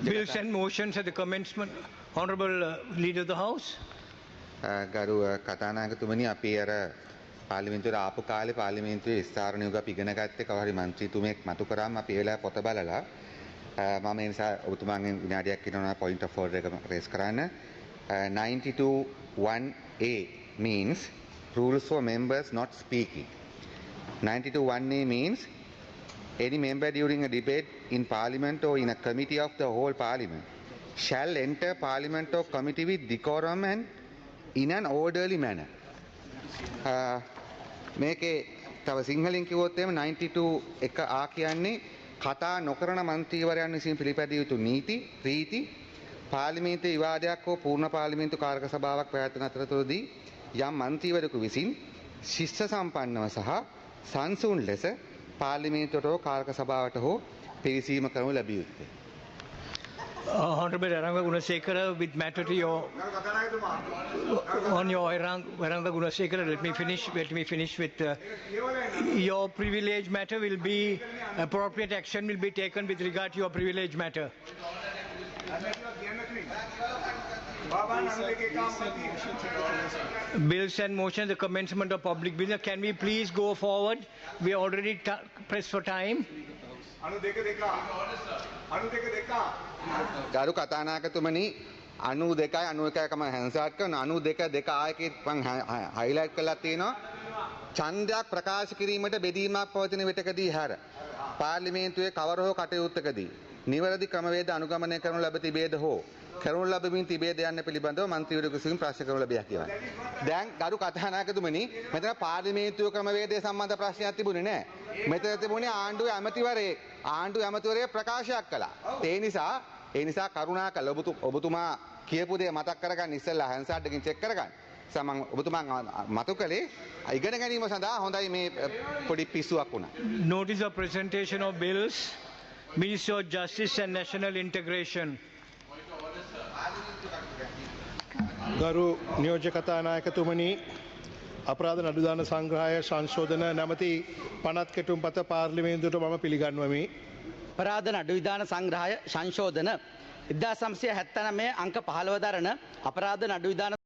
Bills and motions at the commencement. Honourable Leader of the House. ගරු කතානායකතුමනි අපි අර පාර්ලිමේන්තුවට ආපු කාලේ පාර්ලිමේන්තුවේ ස්ථාර නියෝග අපි ඉගෙන ගත්තේ කවුරු හරි മന്ത്രിතුමෙක් මතු කරාම අපි ඒ වෙලාවේ පොත බලලා මම ඒ නිසා ඔබතුමාගෙන් විනාඩියක් ඉන්නවනා point of order එක රේස් කරන්න 92(1)A means rules for members not speaking 92(1)A means any member during a debate in parliament or in a committee of the whole parliament shall enter parliament or committee with decorum and in an orderly manner. මේකේ තව සිංහලෙන් කිව්වොත් එහෙම 92 එක ආ කියන්නේ කතා නොකරන මන්ත්‍රීවරයන් විසින් පිළිපැදිය යුතු නීති රීති පාර්ලිමේන්තු විවාදයක් හෝ පූර්ණ පාර්ලිමේන්තු කාර්ක සභාවක් පැවැත්වෙන අතරතුරදී යම් මන්ත්‍රීවරයෙකු විසින් ශිෂ්ට සම්පන්නව සහ සංසුන් ලෙස පාර්ලිමේන්තුවට හෝ කාර්ක සභාවට හෝ පිවිසීම කරනු ලැබිය යුතුය. Honourable Eranga Gunasekara, with matter to your on your Eranga Gunasekara, let me finish with your privilege matter will be appropriate action will be taken with regard to your privilege matter. Bills and motion, the commencement of public business. Can we please go forward? We are already pressed for time. ගරු කතානායකතුමනි 92යි 91යි කම හැන්සාට් කරන 92 දෙක ආයකේ මම highlight කරලා තියෙනවා ඡන්දයක් ප්‍රකාශ කිරීමට බෙදීමක් පවතින විටකදී හැර පාර්ලිමේන්තුවේ කවර හෝ කටයුත්තකදී නිවැරදි ක්‍රමවේද අනුගමනය කරනු ලැබ තිබේද හෝ කරනු ලැබමින් තිබේද යන්න පිළිබඳව මන්ත්‍රීවරයෙකු විසින් ප්‍රශ්න කරනු ලැබිය හැකියි. දැන් ගරු කතානායකතුමනි මෙතන පාර්ලිමේන්තුවේ ක්‍රමවේදය සම්බන්ධ ප්‍රශ්නයක් තිබුණේ නැහැ. මෙතන තිබුණේ ආණ්ඩුවේ ඇමතිවරයෙක් ප්‍රකාශයක් කළා. ඒ නිසා කරුණාකරලා ඔබතුමා කියපු දේ මතක් කරගන්න ඉස්සෙල්ලා හැන්සාඩ් එකකින් චෙක් කරගන්න. සමන් ඔබතුමා මතු කළේ ඉගෙන ගැනීම සඳහා හොඳයි මේ පොඩි පිස්සුවක් වුණා. Notice of presentation of bills, Ministry of Justice and National Integration. ගරු නියෝජ්‍ය කතානායකතුමනි අපරාධ නඩුදාන සංග්‍රහය සංශෝධන නැමැති පනත් කෙටුම්පත පාර්ලිමේන්තුවට මම පිළිගන්වමි. අපරාධ නඩු විධාන සංග්‍රහය සංශෝධන 1979 අංක 15 දරන අපරාධ නඩු විධාන